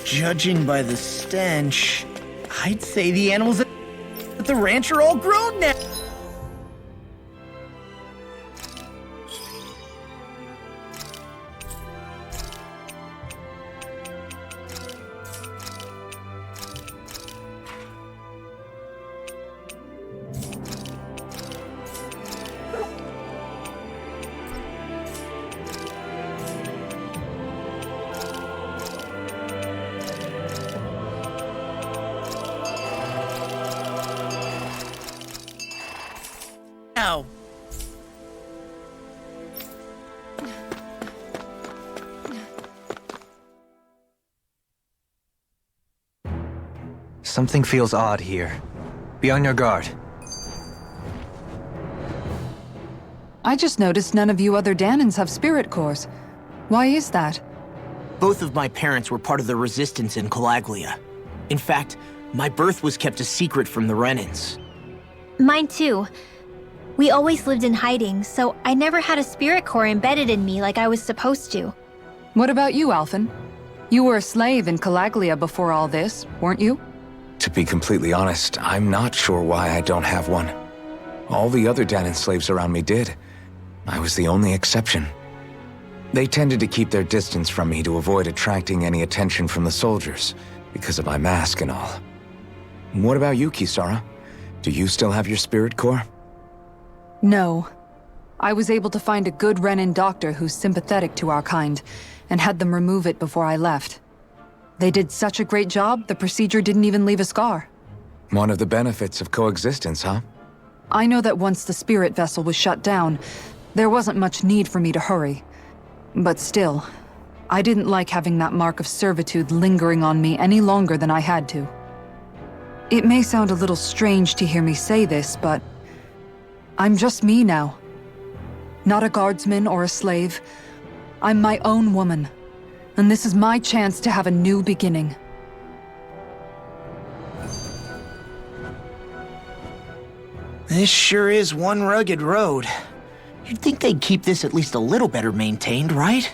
Judging by the stench, I'd say the animals at the ranch are all grown now. Ow. Something feels odd here. Be on your guard. I just noticed none of you other Danans have spirit cores. Why is that? Both of my parents were part of the resistance in Calaglia. In fact, my birth was kept a secret from the Renans. Mine too. We always lived in hiding, so I never had a spirit core embedded in me like I was supposed to. What about you, Alphen? You were a slave in Calaglia before all this, weren't you? To be completely honest, I'm not sure why I don't have one. All the other Danan slaves around me did. I was the only exception. They tended to keep their distance from me to avoid attracting any attention from the soldiers, because of my mask and all. What about you, Kisara? Do you still have your spirit core? No. I was able to find a good Renan doctor who's sympathetic to our kind, and had them remove it before I left. They did such a great job, the procedure didn't even leave a scar. One of the benefits of coexistence, huh? I know that once the spirit vessel was shut down, there wasn't much need for me to hurry. But still, I didn't like having that mark of servitude lingering on me any longer than I had to. It may sound a little strange to hear me say this, but I'm just me now. Not a guardsman or a slave. I'm my own woman. And this is my chance to have a new beginning. This sure is one rugged road. You'd think they'd keep this at least a little better maintained, right?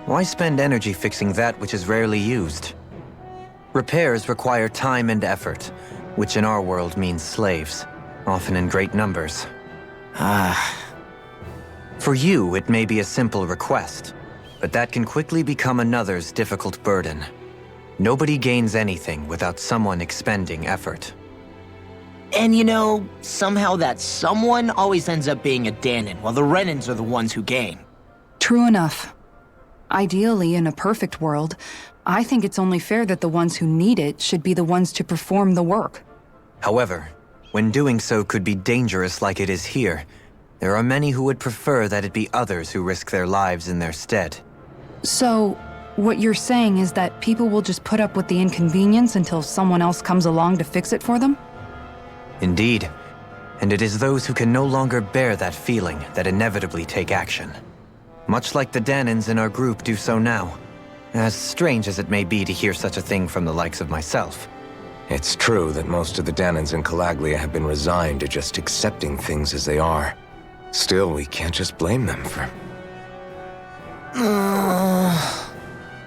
Why spend energy fixing that which is rarely used? Repairs require time and effort, which in our world means slaves, often in great numbers. For you, it may be a simple request, but that can quickly become another's difficult burden. Nobody gains anything without someone expending effort. And you know, somehow that someone always ends up being a Danan, while the Renans are the ones who gain. True enough. Ideally, in a perfect world, I think it's only fair that the ones who need it should be the ones to perform the work. However, when doing so could be dangerous like it is here, there are many who would prefer that it be others who risk their lives in their stead. So, what you're saying is that people will just put up with the inconvenience until someone else comes along to fix it for them? Indeed. And it is those who can no longer bear that feeling that inevitably take action. Much like the Danans in our group do so now. As strange as it may be to hear such a thing from the likes of myself. It's true that most of the Danans in Calaglia have been resigned to just accepting things as they are. Still, we can't just blame them for...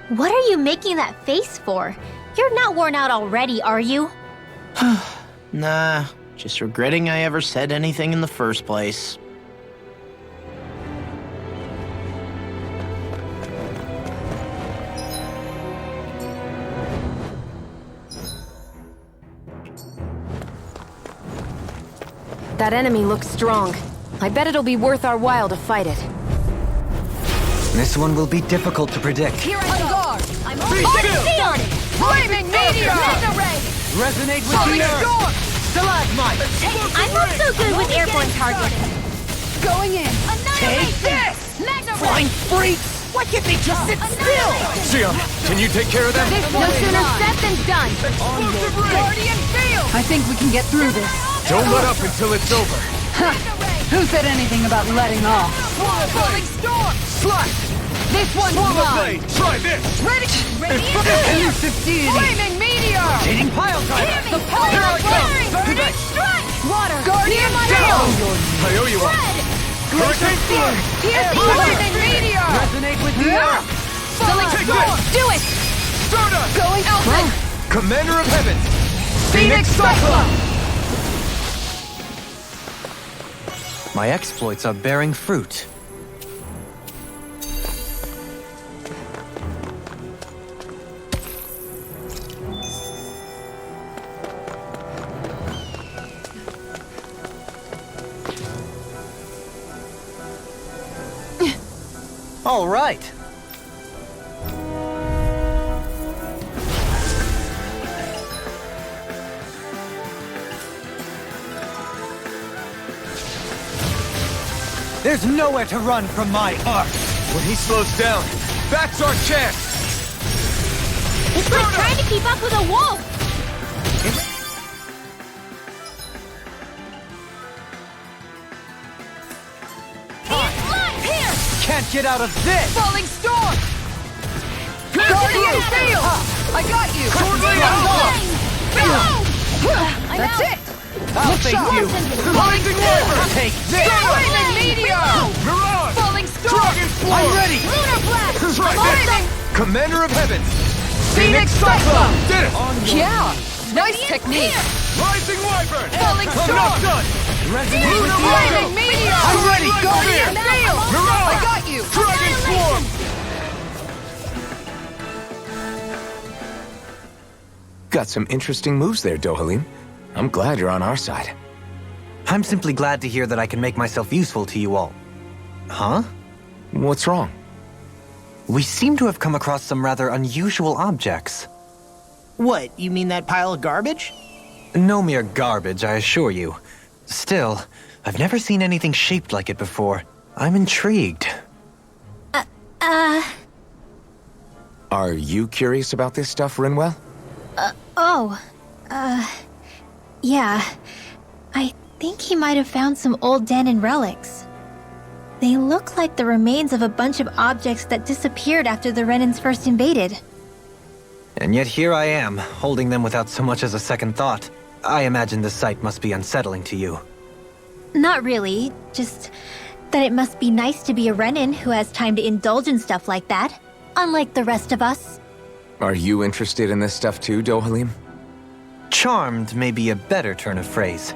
What are you making that face for? You're not worn out already, are you? Nah, just regretting I ever said anything in the first place. That enemy looks strong. I bet it'll be worth our while to fight it. This one will be difficult to predict. Here I go! I'm on it! Flaming meteor! Mega ray! Resonate with the earth! Stalagmite! I'm not so good with airborne targets. Going in! Take this! Mega ray! Flying freaks! Why can't they just sit still? Sia, can you take care of them? No sooner said than done! Guardian field! I think we can get through this. Don't let up until it's over. Who said anything about letting off? Falling storm! Slash! This one's mine! Try this! Ready! Elusive deity! Flaming meteor! Dating pile driver! The pile of flaring! Burning strike! Water! Guardian field! I owe you one. Hurricane Piercing flaming meteor! Resonate with the earth! Falling storm! Do it! Going Elfin! Commander of Heavens! Phoenix Cyclone! My exploits are bearing fruit. All right. There's nowhere to run from my art. When he slows down, that's our chance! It's like trying to keep up with a wolf! Can't get out of this! Falling Storm! Guardian Field! I got you! That's it! I'll face you! Blinding Wyvern! Take this! Flaming Meteor! Mirage! Falling Storm! Dragon Floor! I'm ready! Lunar Blast! Lightning! Commander of Heavens! Phoenix Cyclone! Did it! Yeah! Nice technique! Rising Wyvern! Falling I'm not Storm! done! Resonate with the Flaming echo! Meteor! I'm ready! Guardian Field! Mirage! I got you! Dragon Swarm! Got some interesting moves there, Dohalim. I'm glad you're on our side. I'm simply glad to hear that I can make myself useful to you all. Huh? What's wrong? We seem to have come across some rather unusual objects. What, you mean that pile of garbage? No mere garbage, I assure you. Still, I've never seen anything shaped like it before. I'm intrigued. Are you curious about this stuff, Rinwell? Yeah. I think he might have found some old Danon relics. They look like the remains of a bunch of objects that disappeared after the Renans first invaded. And yet here I am, holding them without so much as a second thought. I imagine the sight must be unsettling to you. Not really, just that it must be nice to be a Renan who has time to indulge in stuff like that, unlike the rest of us. Are you interested in this stuff too, Dohalim? Charmed may be a better turn of phrase.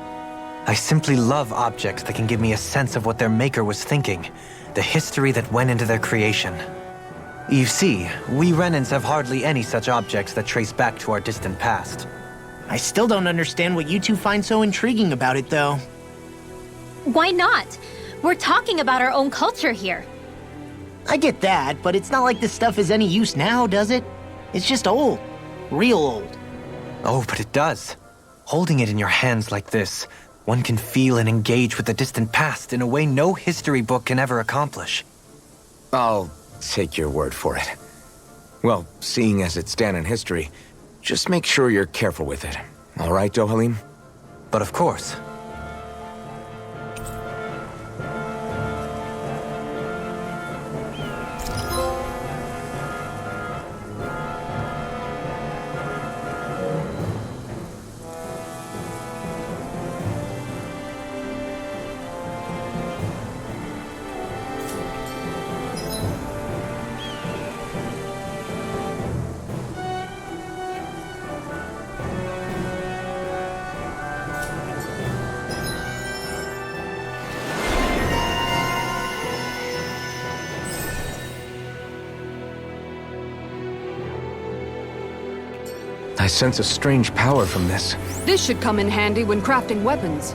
I simply love objects that can give me a sense of what their maker was thinking, the history that went into their creation. You see, we Renans have hardly any such objects that trace back to our distant past. I still don't understand what you two find so intriguing about it, though. Why not? We're talking about our own culture here. I get that, but it's not like this stuff is any use now, does it? It's just old. Real old. Oh, but it does. Holding it in your hands like this, one can feel and engage with the distant past in a way no history book can ever accomplish. I'll take your word for it. Well, seeing as it's Danon history, just make sure you're careful with it. All right, Dohalim? But of course. I sense a strange power from this. This should come in handy when crafting weapons.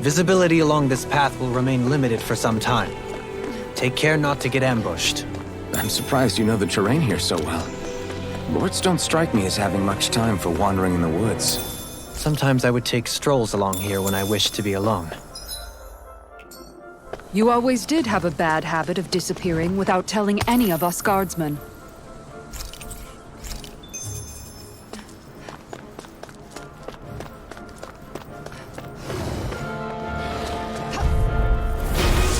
Visibility along this path will remain limited for some time. Take care not to get ambushed. I'm surprised you know the terrain here so well. Lords don't strike me as having much time for wandering in the woods. Sometimes I would take strolls along here when I wished to be alone. You always did have a bad habit of disappearing without telling any of us guardsmen.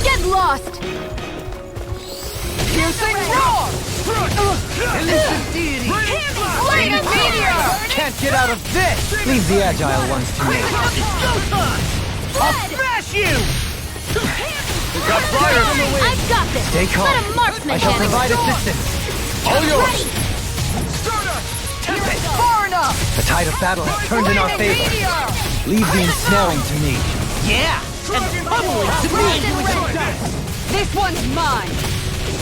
Get lost! Piercing roar! Elusive deity! Flaming meteor! Can't get out of this! Leave the agile ones to me. I'll smash you! You got fire! I've got this! Stay calm. Let a marksman I shall handle provide it. assistance. All yours! Far enough! The tide of battle has turned in our Flaming favor. meteor! Leave the ensnaring to me. Yeah! And pummeling to me! This one's mine!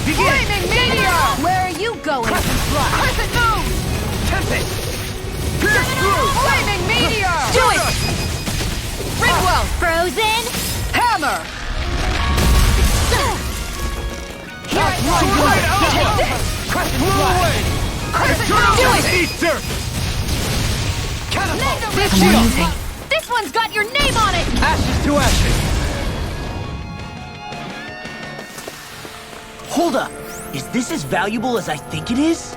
Flaming meteor! Where are you going? Crescent moon! Tempest! Pierce through! Flaming meteor! Do it! Ringwell! Frozen! Hammer! Crescent flash! Do it! Eat dirt! Catapult! Amazing! This one's got your name on it! Ashes to ashes! Hold up! Is this as valuable as I think it is?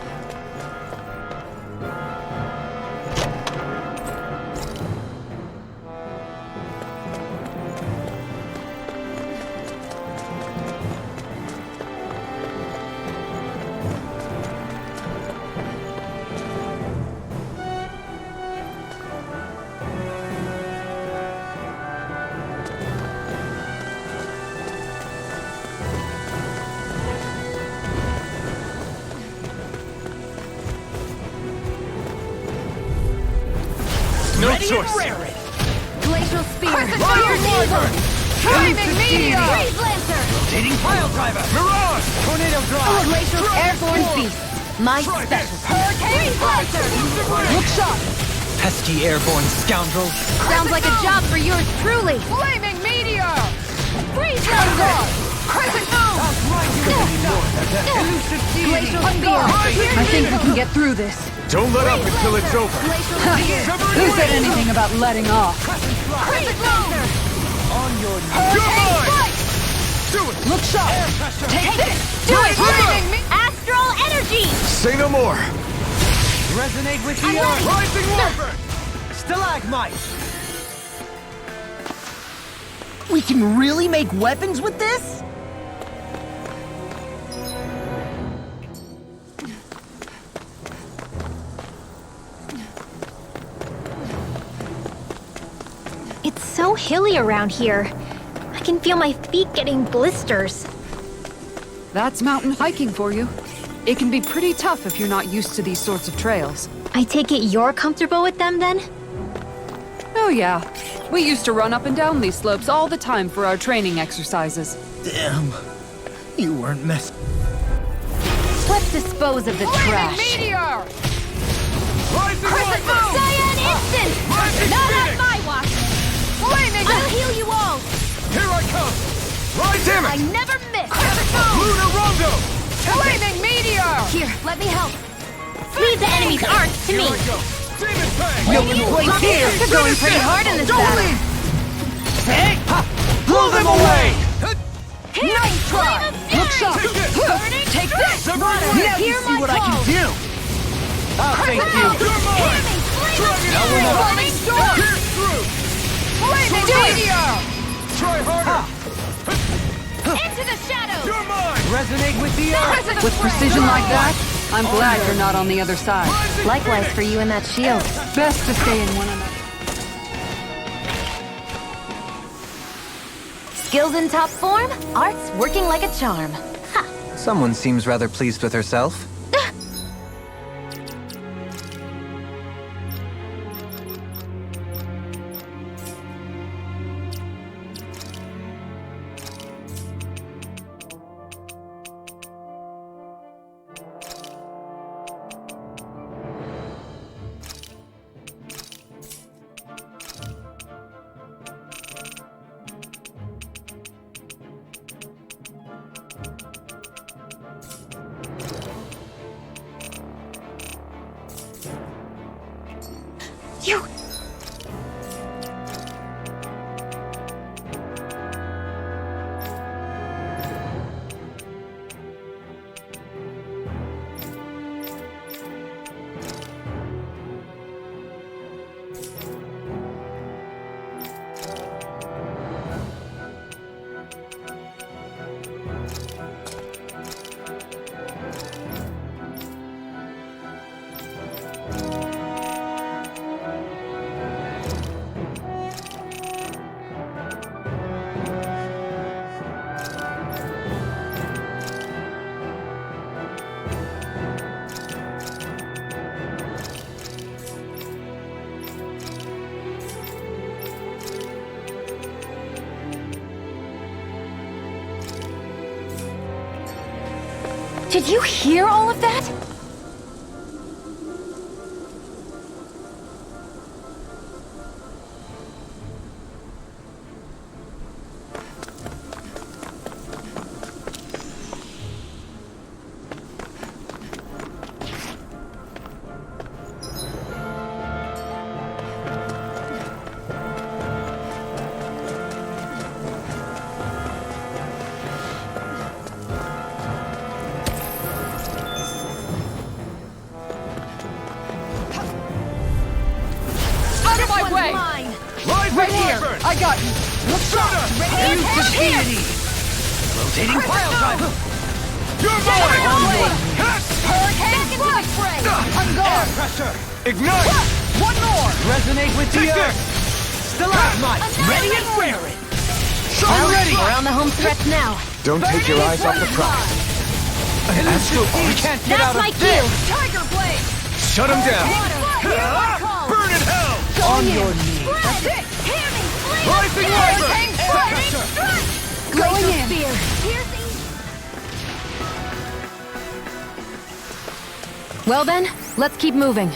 No Ready choice! and raring! Glacial Spear! Fire Weaver! Flaming meteor! Freeze Lancer! Rotating pile driver! Mirage! Tornado drive! Glacial Airborne Beast! My specialty! Hurricane Lancer! Look sharp! Pesky airborne scoundrels! Sounds like a job for yours truly! Flaming meteor! Freeze Lancer! Crescent moon! Glacial Spear! I think we can get through this. Don't let up until it's over. Glacial Spear! Who said anything about letting off? Crescent moon! Hurricane flight! Look sharp! Take this! Do it! Flaming me- Astral Energy! Say no more. Resonate with I'm the earth! ready. Rising warfare! Stalagmite! We can really make weapons with this? It's so hilly around here. I can feel my feet getting blisters. That's mountain hiking for you. It can be pretty tough if you're not used to these sorts of trails. I take it you're comfortable with them then? Oh yeah. We used to run up and down these slopes all the time for our training exercises. Damn. You weren't messing. Let's dispose of the Flaming trash. meteor! Crescent Moon! Cyan Instant! Not on my watch! Flaming I'll heal you all! Here I come. Right, damn I it! never miss! Crescent moon! Lunar Rondo! Flaming meteor! Here, let me help. Leave the enemy's arts to me. Demon Fang! You're going pretty hard in this battle. Hey! Blow them away! Nice try! Look sharp! Take this! Now you Hear see my what I can call. do! I'll thank you! Flaming storm! Pierce through! Flaming meteor! Try harder! Into the shadows! You're mine! Resonate with the earth! Crescent With precision like that, I'm glad you're not on the other side. Likewise for you and that shield. Best to stay in one another. Skills in top form, arts working like a charm. Ha! Someone seems rather pleased with herself. You... Did you hear all of that? Right here! I got you! Use the deity! Rotating pile driver! You're mine! Hurricane strike! On guard! Pressure! Ignite! One more! Resonate with the earth! Stalagmite! Ready and raring! Well, we're on the home stretch now. Don't take your eyes off the prize. We can't get out That's my of cue! this! Tiger Blade! Shut him down! Burn in hell! On your knees! That's it! Rising Wyvern! Going in! Spear! Well then, let's keep moving.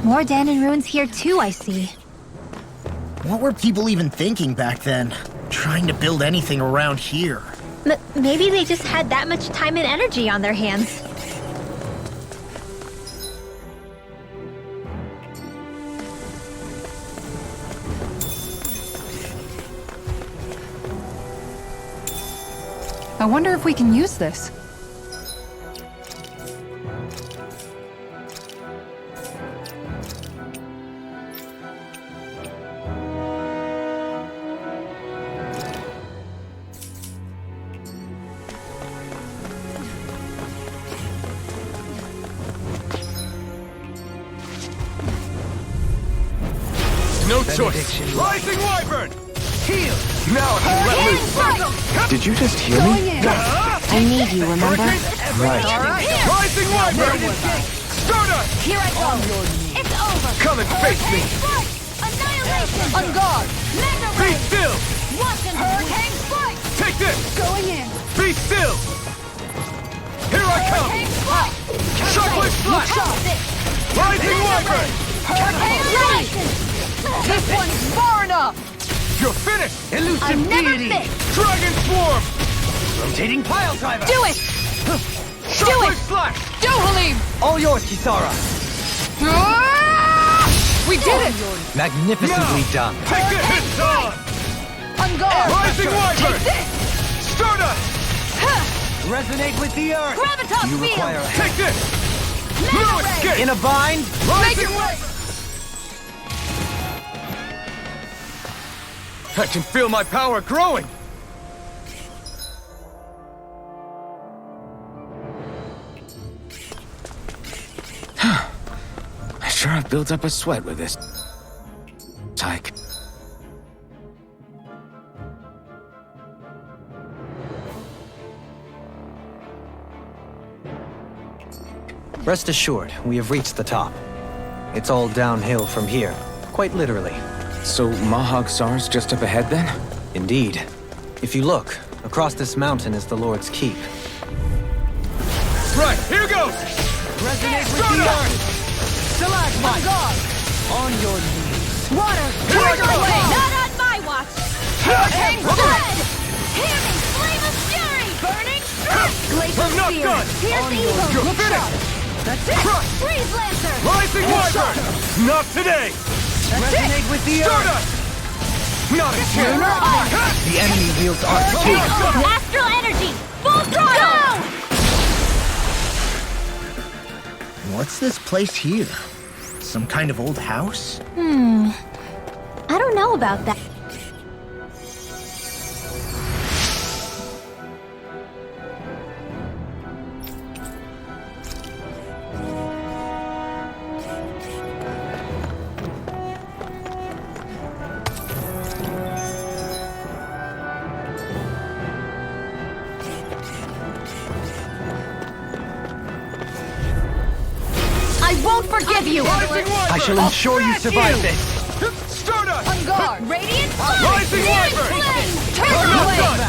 More Danon ruins here too, I see. What were people even thinking back then? Trying to build anything around here. Maybe they just had that much time and energy on their hands. I wonder if we can use this. No choice! Rising Wyvern! Heal! Now I can let loose! Did you just hear me? I need you, remember? Right. Rising Wyvern! Stardust! Here I go! It's over! Come and face me! Annihilation! On guard! Mega Be Ray! still! Watch and Hurricane Strike! Take this! Going in! Be still! Here I come! Shockwave Slash! Rising Wyvern! This one's far enough! You're finished! Elusive deity! Dragon Swarm! Rotating pile driver! Do it! Shockwave Slash! Go, Halim! All yours, Kisara. We did it! Magnificently done. Take this! It's on! On guard! Rising Wyvern! Stardust! Resonate with the earth. Gravitas You field! require a Take this! No escape! in a bind. Rising I can feel my power growing! I sure have built up a sweat with this tyke. Rest assured, we have reached the top. It's all downhill from here, quite literally. So Mahag Sar's just up ahead then? Indeed. If you look, across this mountain is the Lord's Keep. Right, here goes! Resonate with the earth! Stalagmite! On your knees! Water! Here Turn I away! go! Not on my watch! Hurricane Blood! Hear me! Flame of fury! Burning strike! Glacial I'm not spear! done! Pierce evil! You're finished! That's it! Crush! Freeze lancer! Rising Wyvern! Not today! Resonate with the Stardust! Not a chance! The enemy wields Arc too. Astral energy! Full throttle! What's this place here? Some kind of old house? I don't know about that. I won't forgive you! Rising Wyvern! I shall ensure you survive this. Stardust! On guard! Radiant flame! Rising Wyvern! Flame! Turn I'm not away! done!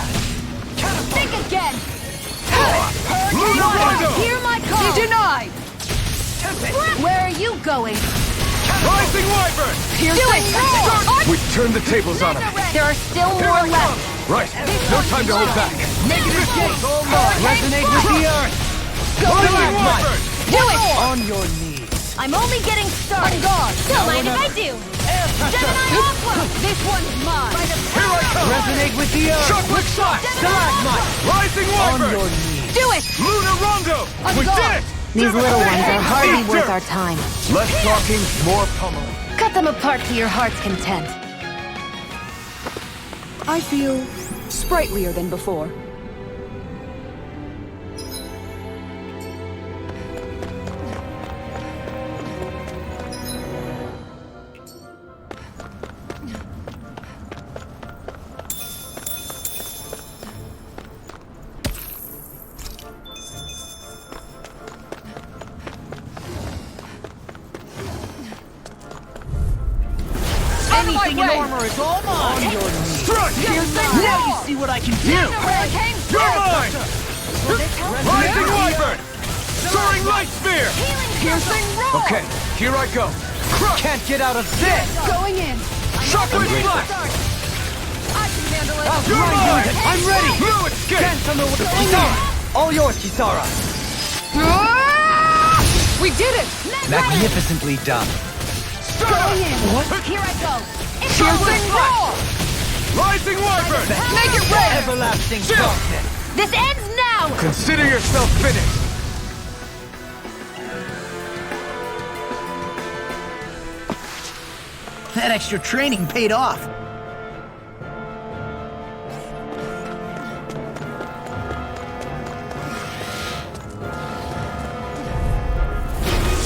Think again! Lunar Rondo! Hear my call! Denied! Where are you going? Rising Wyvern! Do it! We turned the tables on him. There are still more left! Right, no time to hold back. Negative This one's all mine. Resonate with the earth! Rising Wyvern! Do it! On your knees. I'm only getting started! On guard! Don't mind if I do! Gemini Aqua! This one's mine! By the Here I come! Resonate with the earth. Chocolate Slash! Stalagmite. Rising On Wyvern! your knees. Do it! Lunar Rondo! We did it! These little ones are hardly worth our time. Less talking, more pummeling. Cut them apart to your heart's content. I feel sprightlier than before. Anything in armor is all mine! On your knees. Strike! Now you see what I can do! You're mine! Rising Wyvern! Soaring Light Spear! Piercing roll! Okay, here I go. Crush! Can't get out of this. Going in. Chocolate Slash! I can handle it! You're mine! I'm ready. No escape! Dance on the Kisara. All yours, Kisara. We did it! Magnificently done. Going in. Here I go! Chocolate Slash! Rising Wyvern! Make it red! Everlasting Chill. darkness. This ends now! Consider yourself finished! That extra training paid off.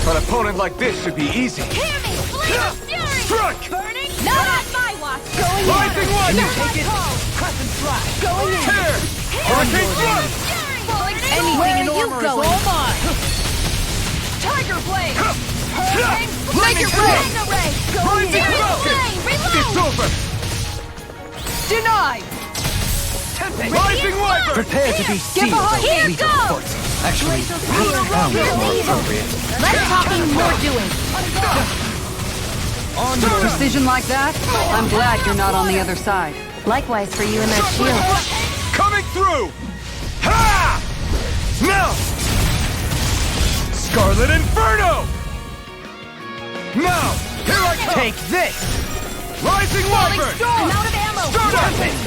An opponent like this should be easy. Hear me! Flame of fury! Strike! Burning? Not on my watch! Going Rising Wyvern! Take it! Crescent Slash. Going in! Tear! Hurricane Thrust! Anything in armor is all mine! Tiger blade! Make it red! Rising Falcon! It's over! Denied! Rising Wyvern! Prepare to be sealed. behind me. Fleet of Here foot. Actually, pound is more appropriate. Less talking, more doing! On your Precision like that? I'm glad you're not on the other side. Likewise for you and that shield. Coming through! Ha! Now! Scarlet Inferno! Now! Here I come! Take this. Rising Wyvern! I'm out of ammo! Stardust!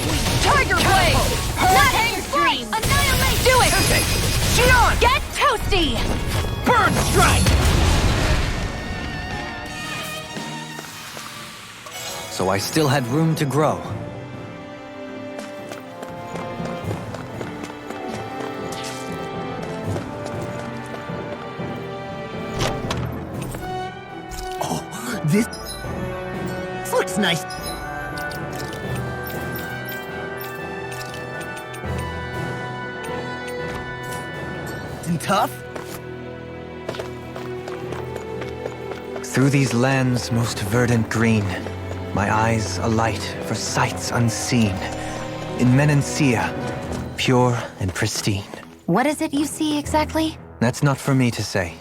Tiger blade! Hurricane Stream! Annihilate! Do it! Xion! Get toasty! Burn Strike! So I still had room to grow. This looks nice. And tough? Through these lands most verdant green, my eyes alight for sights unseen. In Menancia, pure and pristine. What is it you see exactly? That's not for me to say.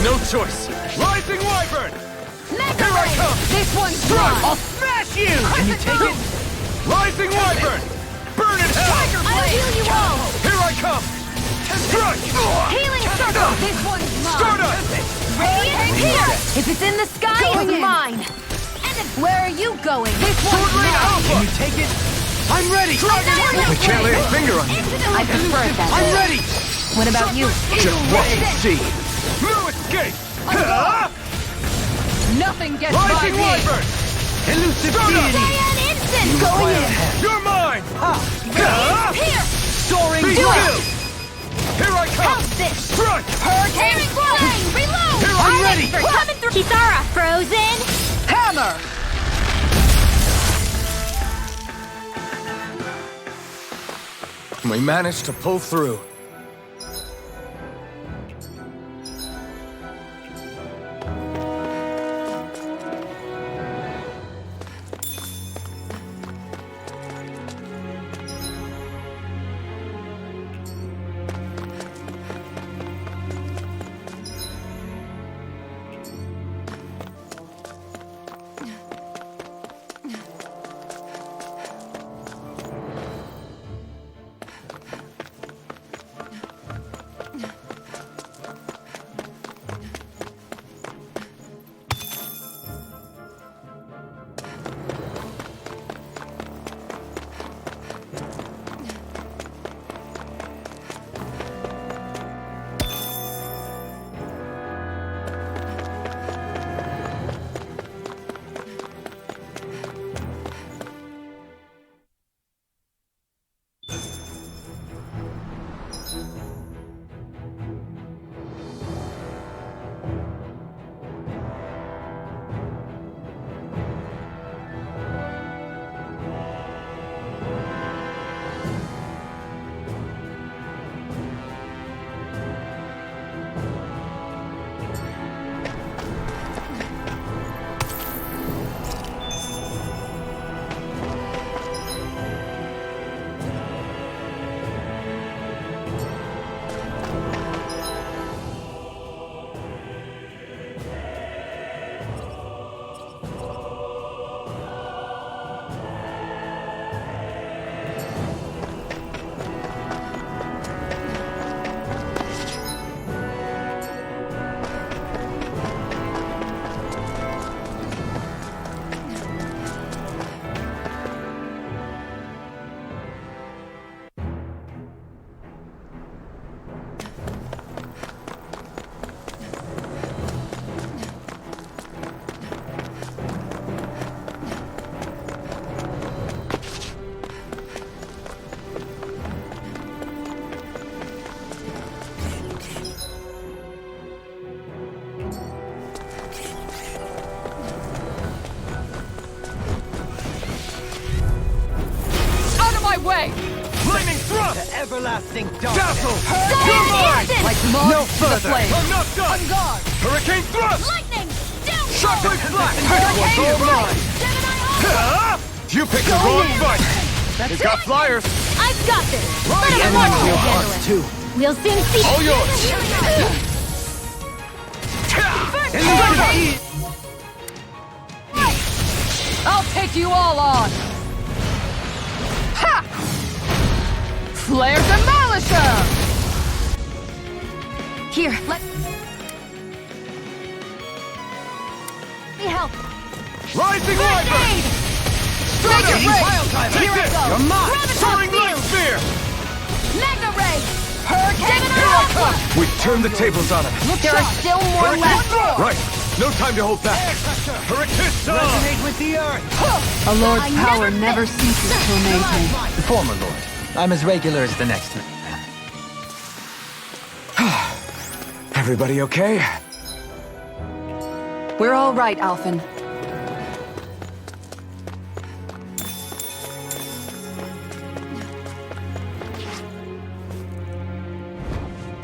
No choice! Rising Wyvern! Mega Here I Ray! come! This one's Strike! mine! I'll smash you! Can you take it? Rising Wyvern! Burn in hell! I'll heal you all! Here I come! Strike! Healing circle! This one's mine! Stardust! Radiant here! If it's in the sky, it's mine! Where are you going? This one's Sword Rain mine! Alpha! Can you take it? I'm ready! I can't lay a finger on you! I prefer it that I'm way. ready! What about you? Just watch and see! No escape! Nothing gets Rising by me! Wyvern! Elusive Stardust! deity! An instant! Going in! You're mine! Here! Soaring Be blast! still! Here I come! How's this? Strike! Hurricane Flame! Reload! Here I'm ready! Coming through! Kisara! Frozen! Hammer! We managed to pull through. Everlasting Dazzle! Giant You're mine! instant! Like moths No to the further. flame. I'm not done! On guard! Hurricane Thrust! Lightning! Down! Shockwave Flash! Hurricane All Strike! mine! Gemini Alpha! You picked the wrong fight! He's got flyers! I've got this! Right. Let The him enemy roll! will Us too. We'll soon see! All yours! I'll take you all on! Ha! Flare Demolisher! Here, let me help! Rising Wyvern! Make it rain! Take Here I this! go! You're mine! Graviton Soaring Light Field! Sphere! Mega Ray! Hurricane Here I Alpha! come! We turned the tables on him! There are still more Hurricane left! Thrust! Right! No time to hold back! Hurricane Sun! Resonate with the earth. A lord's I power never never ceases to amaze me. The former lord. I'm as regular as the next. Everybody okay? We're all right, Alphen.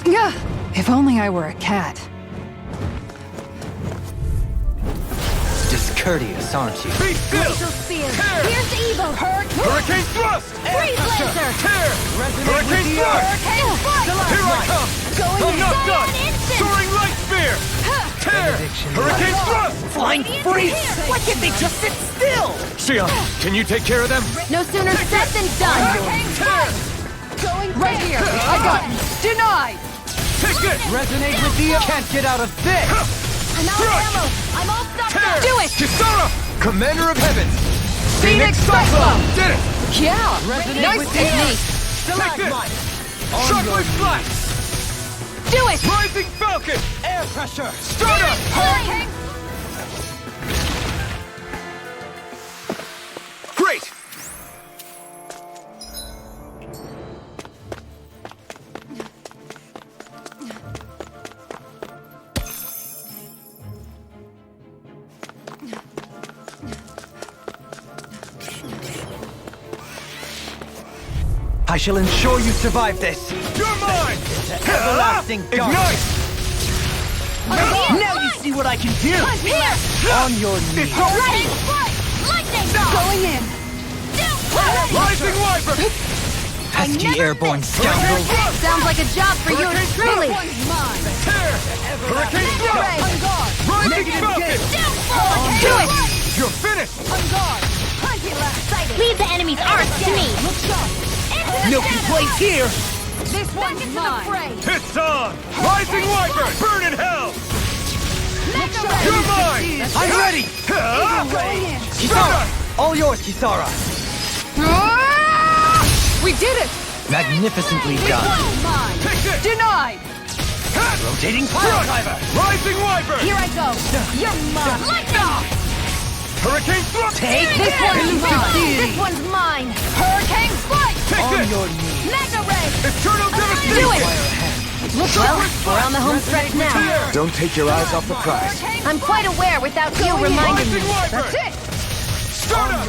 Gah! If only I were a cat. Discourteous, aren't you? Be still! Glacial Spear. Tear! Here's the Evo. Hurricane thrust! Freeze Laser. Tear! Hurricane thrust! Hurricane Flight. Here I come! Going I'm in. not done! Cyan Instant. Soaring Light Spear! Tear! Hurricane thrust! Flying freeze! Why can't they just sit still? Xion, can you take care of them? No sooner said than done. Tear! Going Right here! I got you! Denied! Take this! Resonate with the... Can't get out of this! I'm out of ammo. I'm all stopped Tear! up. Do it! Kisara! Commander of Heavens! Phoenix Cyclone! Did it! Yeah! Resonate Nice with technique! Take this! Shockwave Blast! Do it! Rising Falcon! Air pressure! Stunner! Hurricane. Great! I shall ensure you survive this! You're mine! everlasting darkness. Ignite! Now you see what I can do! Here. On your knees! Ready. Flight. Lightning. Going in! Rising Wyvern! Pesky airborne scoundrel! Sounds like a job for you Hurricane truly. Tear! Hurricane thrust! Rising Falcon! Do it. You're finished! Leave the enemy's arc to me. Milky Place here! This one's mine. It's on! Rising Wyvern! Burn in hell! You're mine! I'm ready! Kisara! All yours, Kisara! We did it! Magnificently done! Take this! Denied! Rotating pile driver! Rising Wyvern! Here I go. You're mine. Lightning. Hurricane thrust! Take this one's mine. This one's mine. Hurricane Flight. Take On this! your knees! Mega Ray. Eternal Devastation! Do it. Well, we're on the home stretch now. Don't take your eyes off the prize. I'm quite aware without you reminding me. Rising Wyvern! That's it! Start up!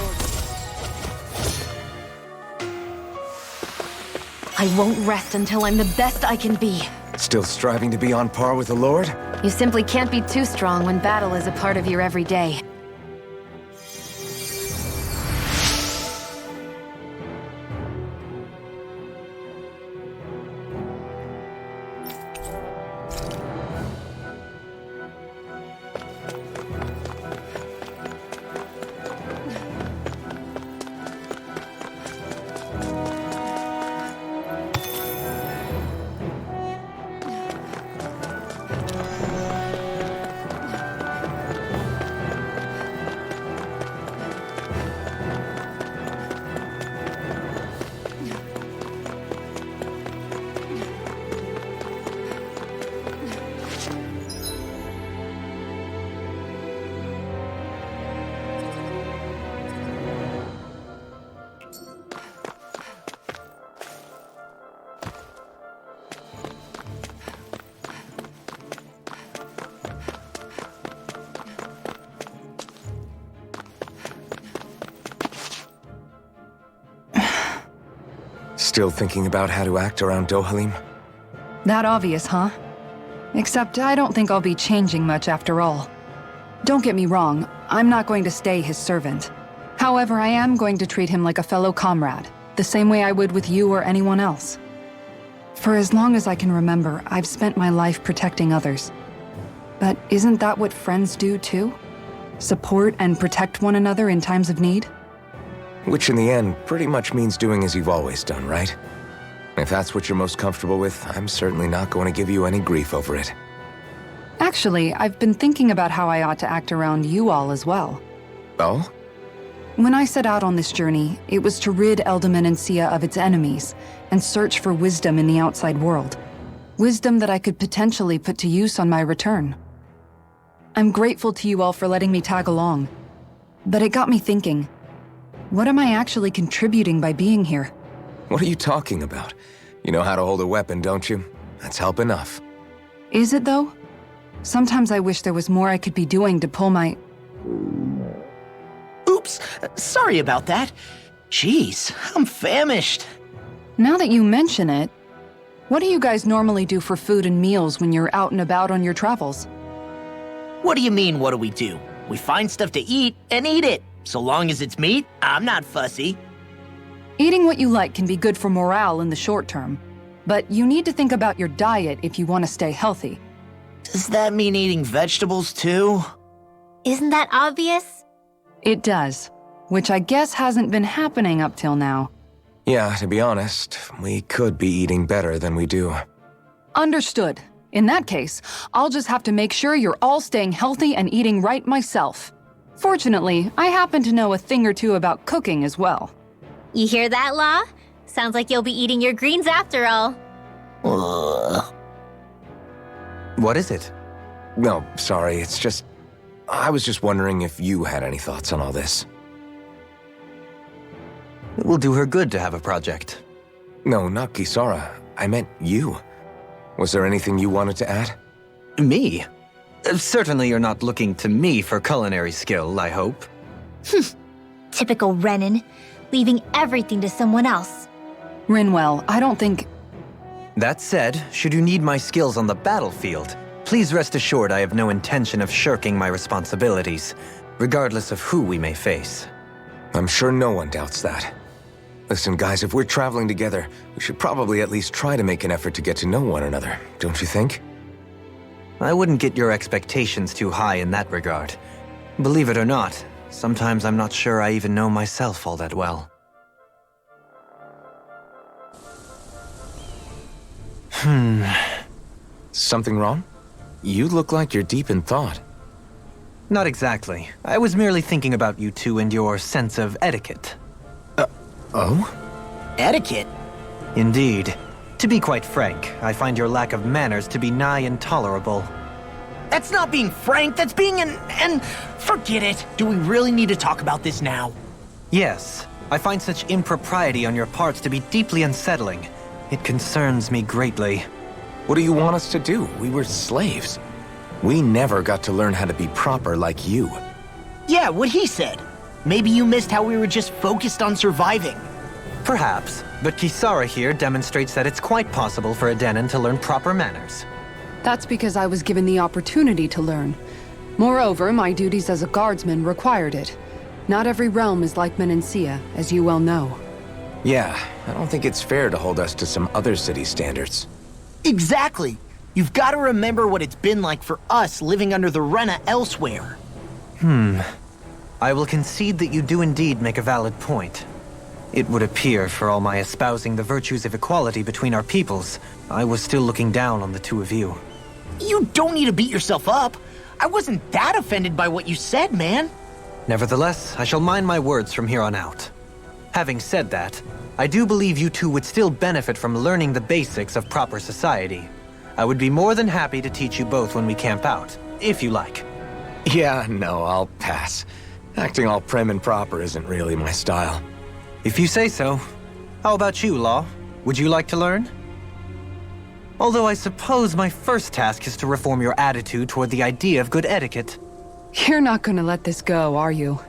I won't rest until I'm the best I can be. Still striving to be on par with the Lord? You simply can't be too strong when battle is a part of your everyday. Still thinking about how to act around Dohalim? That obvious, huh? Except I don't think I'll be changing much after all. Don't get me wrong, I'm not going to stay his servant. However, I am going to treat him like a fellow comrade, the same way I would with you or anyone else. For as long as I can remember, I've spent my life protecting others. But isn't that what friends do too? Support and protect one another in times of need? Which in the end pretty much means doing as you've always done, right? If that's what you're most comfortable with, I'm certainly not going to give you any grief over it. Actually, I've been thinking about how I ought to act around you all as well. Oh? When I set out on this journey, it was to rid Eldaman and Sia of its enemies and search for wisdom in the outside world. Wisdom that I could potentially put to use on my return. I'm grateful to you all for letting me tag along. But it got me thinking, what am I actually contributing by being here? What are you talking about? You know how to hold a weapon, don't you? That's help enough. Is it though? Sometimes I wish there was more I could be doing to pull my... Oops, sorry about that. Jeez, I'm famished. Now that you mention it, what do you guys normally do for food and meals when you're out and about on your travels? What do you mean, what do we do? We find stuff to eat and eat it. So long as it's meat, I'm not fussy. Eating what you like can be good for morale in the short term, but you need to think about your diet if you want to stay healthy. Does that mean eating vegetables too? Isn't that obvious? It does, which I guess hasn't been happening up till now. Yeah, to be honest, we could be eating better than we do. Understood. In that case, I'll just have to make sure you're all staying healthy and eating right myself. Fortunately, I happen to know a thing or two about cooking as well. You hear that, Law? Sounds like you'll be eating your greens after all. Ugh. What is it? No, sorry, it's just... I was just wondering if you had any thoughts on all this. It will do her good to have a project. No, not Kisara. I meant you. Was there anything you wanted to add? Me? Certainly you're not looking to me for culinary skill, I hope. Typical Renan, leaving everything to someone else. Rinwell, I don't think... That said, should you need my skills on the battlefield, please rest assured I have no intention of shirking my responsibilities, regardless of who we may face. I'm sure no one doubts that. Listen, guys, if we're traveling together, we should probably at least try to make an effort to get to know one another, don't you think? I wouldn't get your expectations too high in that regard. Believe it or not, sometimes I'm not sure I even know myself all that well. Something wrong? You look like you're deep in thought. Not exactly. I was merely thinking about you two and your sense of etiquette. Oh? Etiquette? Indeed. To be quite frank, I find your lack of manners to be nigh intolerable. That's not being frank, that's being and forget it. Do we really need to talk about this now? Yes, I find such impropriety on your parts to be deeply unsettling. It concerns me greatly. What do you want us to do? We were slaves. We never got to learn how to be proper like you. Yeah, what he said. Maybe you missed how we were just focused on surviving. Perhaps, but Kisara here demonstrates that it's quite possible for a Denon to learn proper manners. That's because I was given the opportunity to learn. Moreover, my duties as a guardsman required it. Not every realm is like Menancia, as you well know. Yeah, I don't think it's fair to hold us to some other city standards. Exactly. You've got to remember what it's been like for us living under the Rena elsewhere. I will concede that you do indeed make a valid point. It would appear, for all my espousing the virtues of equality between our peoples, I was still looking down on the two of you. You don't need to beat yourself up. I wasn't that offended by what you said, man. Nevertheless, I shall mind my words from here on out. Having said that, I do believe you two would still benefit from learning the basics of proper society. I would be more than happy to teach you both when we camp out, if you like. Yeah, no, I'll pass. Acting all prim and proper isn't really my style. If you say so. How about you, Law? Would you like to learn? Although I suppose my first task is to reform your attitude toward the idea of good etiquette. You're not gonna let this go, are you?